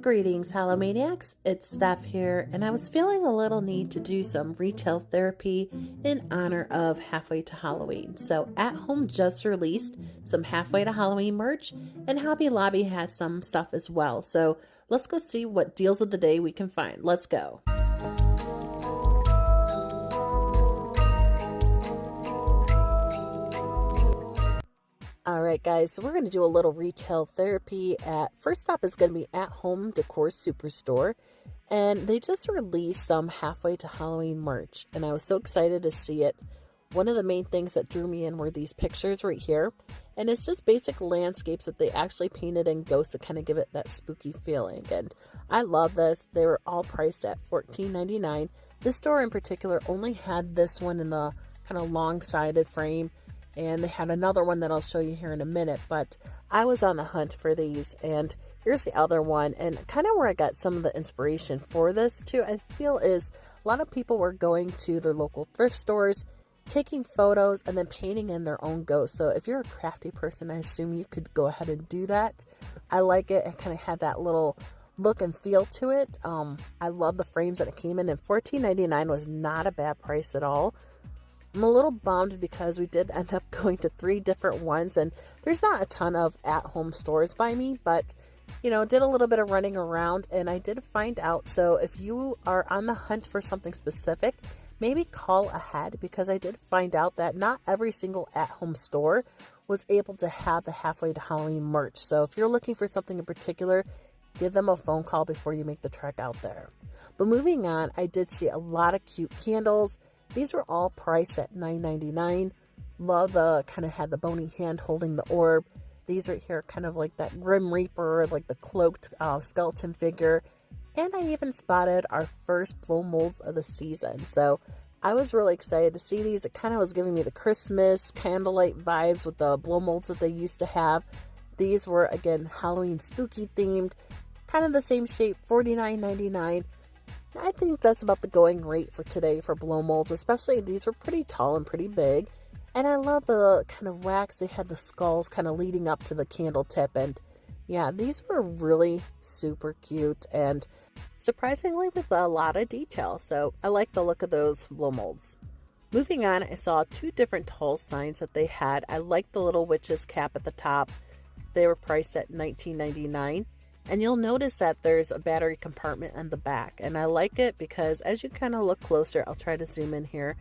Greetings, Hallowmaniacs. It's Steph here, and I was feeling a little need to do some retail therapy in honor of Halfway to Halloween. So, At Home just released some Halfway to Halloween merch, and Hobby Lobby has some stuff as well. So, let's go see what deals of the day we can find. Let's go. Alright guys, so we're going to do a little retail therapy first stop is going to be At Home Decor Superstore, and they just released some Halfway to Halloween merch, and I was so excited to see it. One of the main things that drew me in were these pictures right here, and it's just basic landscapes that they actually painted in ghosts to kind of give it that spooky feeling, and I love this. They were all priced at $14.99. This store in particular only had this one in the kind of long-sided frame, and they had another one that I'll show you here in a minute, but I was on the hunt for these, and here's the other one, and kind of where I got some of the inspiration for this too, I feel, is a lot of people were going to their local thrift stores, taking photos, and then painting in their own ghosts. So if you're a crafty person, I assume you could go ahead and do that. I like it. It kind of had that little look and feel to it. I love the frames that it came in, and $14.99 was not a bad price at all. I'm a little bummed because we did end up going to 3 different ones, and there's not a ton of at-home stores by me, but you know, did a little bit of running around and I did find out. So if you are on the hunt for something specific, maybe call ahead, because I did find out that not every single at-home store was able to have the Halfway to Halloween merch. So if you're looking for something in particular, give them a phone call before you make the trek out there. But moving on, I did see a lot of cute candles. These were all priced at $9.99. Love the kind of had the bony hand holding the orb. These right here kind of like that Grim Reaper, like the cloaked skeleton figure. And I even spotted our first blow molds of the season. So I was really excited to see these. It kind of was giving me the Christmas candlelight vibes with the blow molds that they used to have. These were, again, Halloween spooky themed. Kind of the same shape, $49.99. I think that's about the going rate for today for blow molds, especially these were pretty tall and pretty big. And I love the kind of wax. They had the skulls kind of leading up to the candle tip, and yeah, these were really super cute and surprisingly with a lot of detail. So I like the look of those blow molds. Moving on, I saw 2 different tall signs that they had. I like the little witch's cap at the top. They were priced at $19.99. And you'll notice that there's a battery compartment on the back. And I like it because as you kind of look closer, I'll try to zoom in here.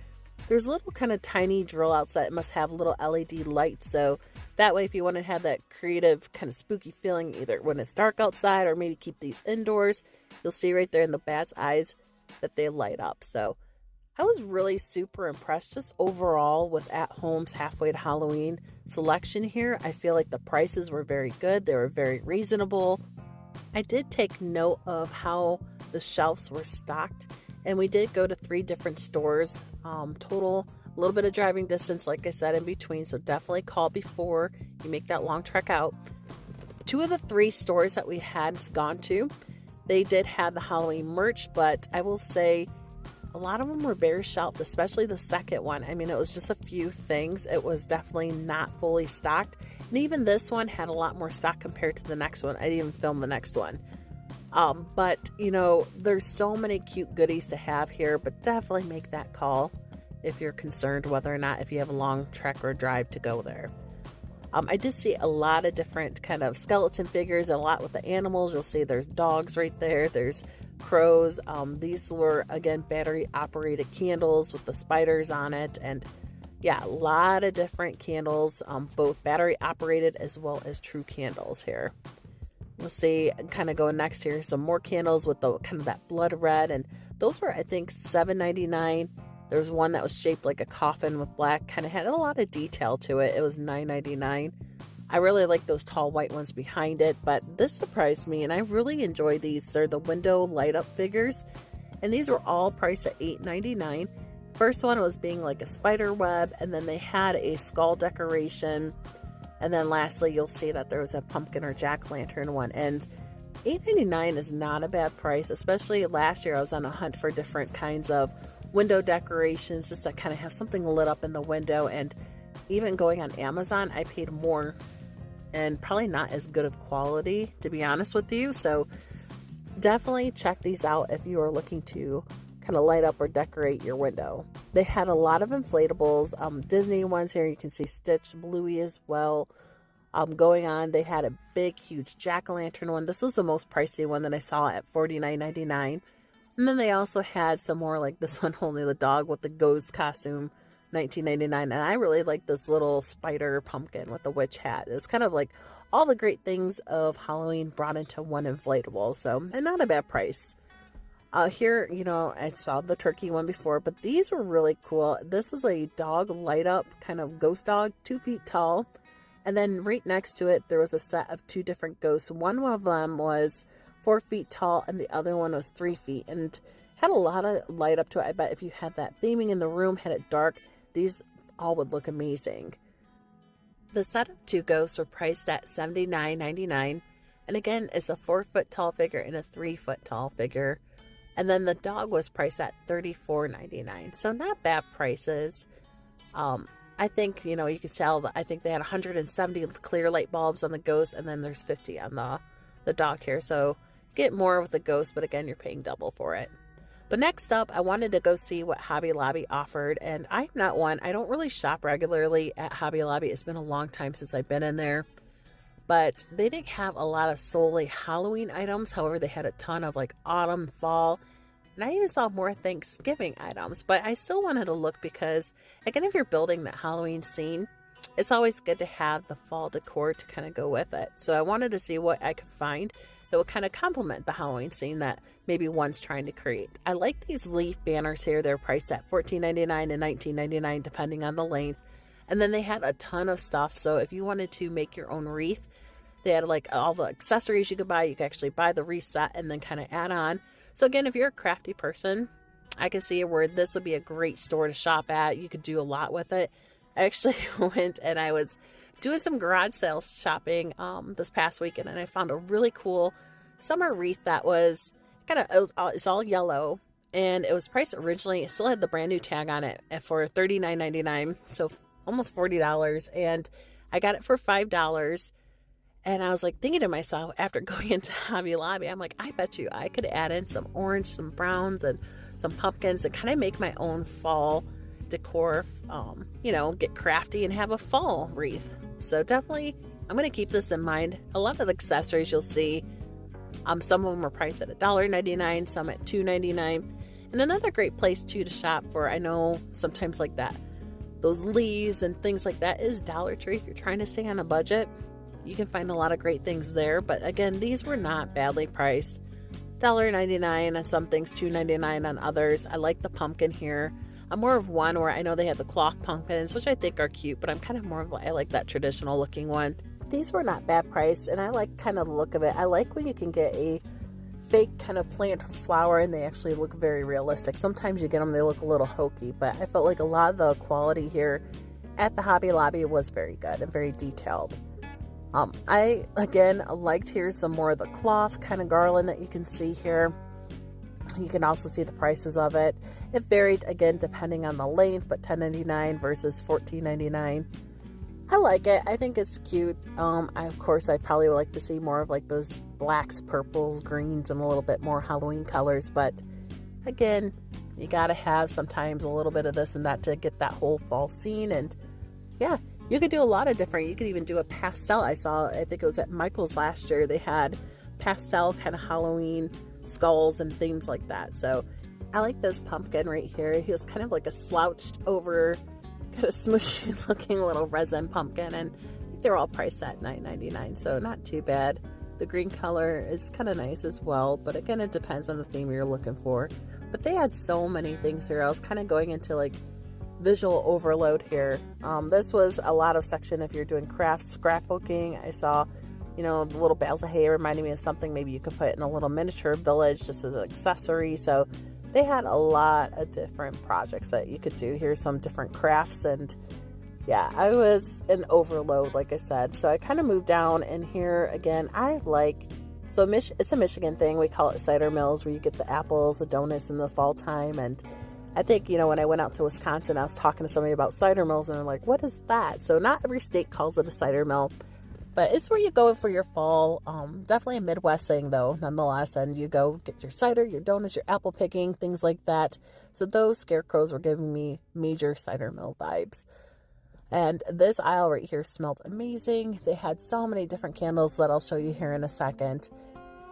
There's little kind of tiny drill outs that must have little LED lights. So that way, if you want to have that creative kind of spooky feeling, either when it's dark outside or maybe keep these indoors, you'll see right there in the bat's eyes that they light up. So I was really super impressed just overall with At Home's Halfway to Halloween selection here. I feel like the prices were very good. They were very reasonable. I did take note of how the shelves were stocked, and we did go to 3 different stores. Total, a little bit of driving distance, like I said, in between, so definitely call before you make that long trek out. 2 of the 3 stores that we had gone to, they did have the Halloween merch, but I will say a lot of them were very shelved, especially the second one. I mean, it was just a few things. It was definitely not fully stocked. And even this one had a lot more stock compared to the next one. I didn't even film the next one. But, you know, there's so many cute goodies to have here, but definitely make that call if you're concerned whether or not if you have a long trek or drive to go there. I did see a lot of different kind of skeleton figures, a lot with the animals. You'll see there's dogs right there. There's crows. These were, again, battery operated candles with the spiders on it, and yeah, a lot of different candles, both battery operated as well as true candles here. Let's see, kind of going next here, some more candles with the kind of that blood red, and those were, I think, $7.99. There was one that was shaped like a coffin with black, kind of had a lot of detail to it. It was $9.99. I really like those tall white ones behind it, but this surprised me, and I really enjoy these. They're the window light up figures, and these were all priced at $8.99. First one was being like a spider web, and then they had a skull decoration, and then lastly you'll see that there was a pumpkin or jack-o'-lantern one, and $8.99 is not a bad price, especially last year I was on a hunt for different kinds of window decorations just to kind of have something lit up in the window, and even going on Amazon I paid more and probably not as good of quality, to be honest with you. So Definitely check these out if you are looking to kind of light up or decorate your window. They had a lot of inflatables, Disney ones here. You can see Stitch, Bluey as well. Going on, they had a big, huge jack-o'-lantern one. This was the most pricey one that I saw at $49.99. And then they also had some more like this one, only the dog with the ghost costume, $19.99. And I really like this little spider pumpkin with the witch hat. It's kind of like all the great things of Halloween brought into one inflatable. So, and not a bad price. Here, you know, I saw the turkey one before, but these were really cool. This was a dog light up kind of ghost dog, 2 feet tall. And then right next to it, there was a set of 2 different ghosts. One of them was 4 feet tall and the other one was 3 feet, and had a lot of light up to it. I bet if you had that theming in the room, had it dark, these all would look amazing. The set of 2 ghosts were priced at $79.99. And again, it's a 4 foot tall figure and a 3 foot tall figure. And then the dog was priced at $34.99. So not bad prices. I think, you know, you can tell that I think they had 170 clear light bulbs on the ghost, and then there's 50 on the dog here. So get more with the ghost, but again, you're paying double for it. But next up, I wanted to go see what Hobby Lobby offered, and I'm not one. I don't really shop regularly at Hobby Lobby. It's been a long time since I've been in there. But they didn't have a lot of solely Halloween items. However, they had a ton of like autumn, fall, and I even saw more Thanksgiving items. But I still wanted to look because, again, if you're building that Halloween scene, it's always good to have the fall decor to kind of go with it. So I wanted to see what I could find that would kind of complement the Halloween scene that maybe one's trying to create. I like these leaf banners here. They're priced at $14.99 and $19.99 depending on the length. And then they had a ton of stuff. So if you wanted to make your own wreath, they had like all the accessories you could buy. You could actually buy the wreath set and then kind of add on. So again, if you're a crafty person, I can see where this would be a great store to shop at. You could do a lot with it. I actually went and I was doing some garage sales shopping this past weekend, and I found a really cool summer wreath that was it's all yellow, and it was priced originally. It still had the brand new tag on it for $39.99, so almost $40, and I got it for $5. And I was like thinking to myself after going into Hobby Lobby, I'm like, I bet you I could add in some orange, some browns, and some pumpkins and kind of make my own fall decor, you know, get crafty and have a fall wreath. So definitely, I'm going to keep this in mind. A lot of the accessories you'll see, some of them are priced at $1.99, some at $2.99. And another great place too to shop for, I know sometimes like that, those leaves and things like that, is Dollar Tree. If you're trying to stay on a budget, you can find a lot of great things there. But again, these were not badly priced. $1.99 on some things, $2.99 on others. I like the pumpkin here. I'm more of one where I know they have the cloth pumpkins, which I think are cute, but I'm kind of more of I like that traditional looking one. These were not bad priced, and I like kind of the look of it. I like when you can get a fake kind of plant flower and they actually look very realistic. Sometimes you get them, they look a little hokey, but I felt like a lot of the quality here at the Hobby Lobby was very good and very detailed. I, again, liked here some more of the cloth kind of garland that you can see here. You can also see the prices of it. It varied, again, depending on the length, but $10.99 versus $14.99. I like it. I think it's cute. Of course, I probably would like to see more of like those blacks, purples, greens, and a little bit more Halloween colors. But again, you got to have sometimes a little bit of this and that to get that whole fall scene. And yeah, you could do a lot of different. You could even do a pastel. I think it was at Michael's last year. They had pastel kind of Halloween skulls and things like that. So I like this pumpkin right here. He was kind of like a slouched over, kind of smushy looking little resin pumpkin, and I think they're all priced at $9.99, so not too bad. The green color is kind of nice as well, but again, it depends on the theme you're looking for. But they had so many things here. I was kind of going into like visual overload here. This was a lot of section if you're doing crafts, scrapbooking. I saw, you know, the little bales of hay reminding me of something maybe you could put in a little miniature village just as an accessory. So they had a lot of different projects that you could do. Here's some different crafts, and yeah, I was in overload, like I said. So I kind of moved down, and here again, I like, so it's a Michigan thing. We call it cider mills, where you get the apples, the donuts in the fall time. And I think, you know, when I went out to Wisconsin, I was talking to somebody about cider mills, and they're like, what is that? So not every state calls it a cider mill. But it's where you go for your fall. Definitely a Midwest thing, though, nonetheless. And you go get your cider, your donuts, your apple picking, things like that. So those scarecrows were giving me major cider mill vibes. And this aisle right here smelled amazing. They had so many different candles that I'll show you here in a second.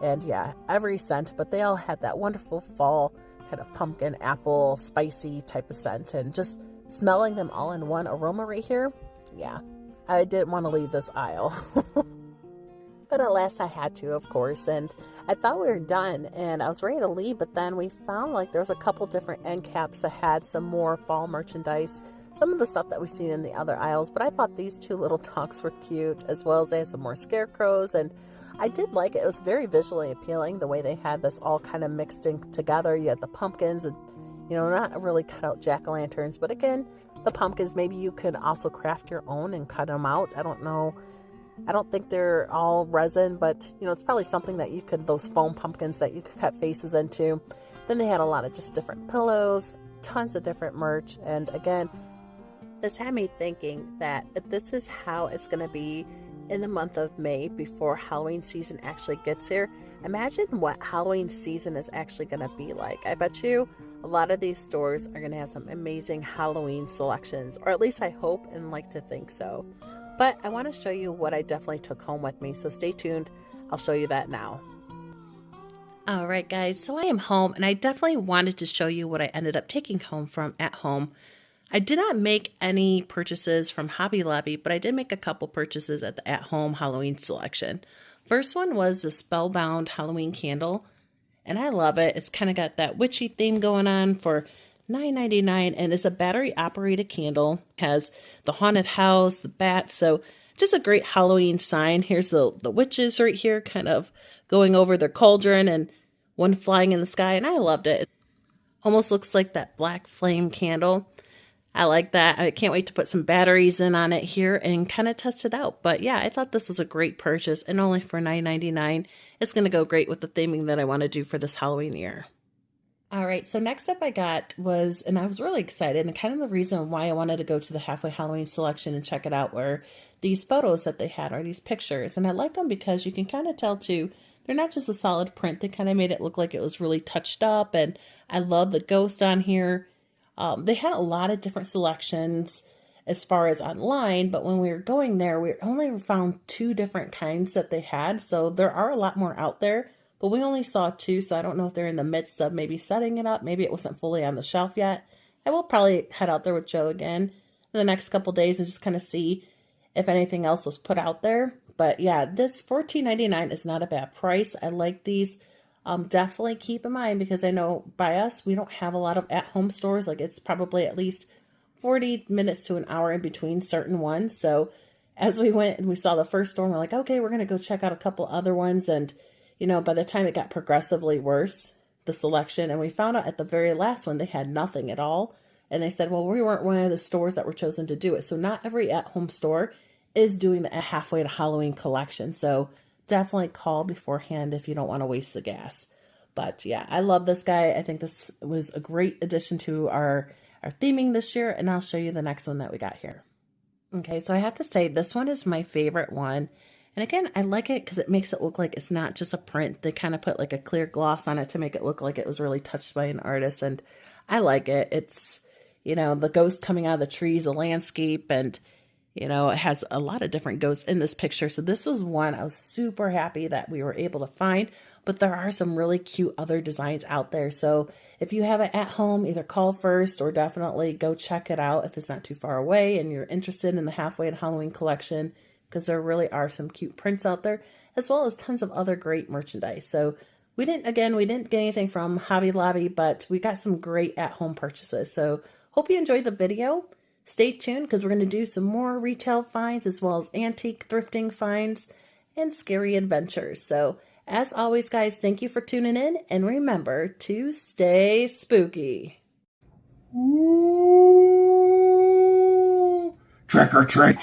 And yeah, every scent, but they all had that wonderful fall kind of pumpkin, apple, spicy type of scent. And just smelling them all in one aroma right here, yeah, I didn't want to leave this aisle. But alas, I had to, of course. And I thought we were done and I was ready to leave, but then we found like there was a couple different end caps that had some more fall merchandise, some of the stuff that we've seen in the other aisles. But I thought these two little dogs were cute, as well as they had some more scarecrows. And I did like it. It was very visually appealing, the way they had this all kind of mixed in together. You had the pumpkins and, you know, not really cut out jack-o'-lanterns, but again, the pumpkins, maybe you could also craft your own and cut them out. I don't know. I don't think they're all resin, but, you know, it's probably something that you could, those foam pumpkins that you could cut faces into. Then they had a lot of just different pillows, tons of different merch. And again, this had me thinking that if this is how it's going to be in the month of May before Halloween season actually gets here, imagine what Halloween season is actually going to be like. I bet you a lot of these stores are going to have some amazing Halloween selections, or at least I hope and like to think so. But I want to show you what I definitely took home with me, so stay tuned. I'll show you that now. All right, guys, so I am home, and I definitely wanted to show you what I ended up taking home from at home. I did not make any purchases from Hobby Lobby, but I did make a couple purchases at the at-home Halloween selection. First one was the Spellbound Halloween Candle, and I love it. It's kind of got that witchy theme going on for $9.99, and it's a battery-operated candle. It has the haunted house, the bat, so just a great Halloween sign. Here's the witches right here kind of going over their cauldron and one flying in the sky, and I loved it. It almost looks like that black flame candle. I like that. I can't wait to put some batteries in on it here and kind of test it out. But yeah, I thought this was a great purchase, and only for $9.99. It's going to go great with the theming that I want to do for this Halloween year. All right, so next up I got was, and I was really excited, and kind of the reason why I wanted to go to the Halfway Halloween selection and check it out were these photos that they had, or these pictures. And I like them because you can kind of tell too, they're not just a solid print. They kind of made it look like it was really touched up, and I love the ghost on here. They had a lot of different selections as far as online, but when we were going there, we only found 2 different kinds that they had. So there are a lot more out there, but we only saw 2. So I don't know if they're in the midst of maybe setting it up. Maybe it wasn't fully on the shelf yet. I will probably head out there with Joe again in the next couple days and just kind of see if anything else was put out there. But yeah, this $14.99 is not a bad price. I like these. Definitely keep in mind, because I know by us, we don't have a lot of at-home stores. Like, it's probably at least 40 minutes to an hour in between certain ones. So as we went and we saw the first store, we're like, okay, we're going to go check out a couple other ones. And, you know, by the time it got progressively worse, the selection, and we found out at the very last one, they had nothing at all. And they said, well, we weren't one of the stores that were chosen to do it. So not every at-home store is doing the halfway to Halloween collection. So definitely call beforehand if you don't want to waste the gas. But yeah, I love this guy. I think this was a great addition to our theming this year, and I'll show you the next one that we got here. Okay, so I have to say this one is my favorite one. And again, I like it because it makes it look like it's not just a print. They kind of put like a clear gloss on it to make it look like it was really touched by an artist, and I like it. It's, you know, the ghost coming out of the trees, the landscape, and you know, it has a lot of different ghosts in this picture. So this was one I was super happy that we were able to find, but there are some really cute other designs out there. So if you have it at home, either call first or definitely go check it out if it's not too far away and you're interested in the Halfway to Halloween collection, because there really are some cute prints out there, as well as tons of other great merchandise. So we didn't get anything from Hobby Lobby, but we got some great at-home purchases. So hope you enjoyed the video. Stay tuned, because we're going to do some more retail finds, as well as antique thrifting finds and scary adventures. So as always, guys, thank you for tuning in, and remember to stay spooky. Ooh, trick or treat.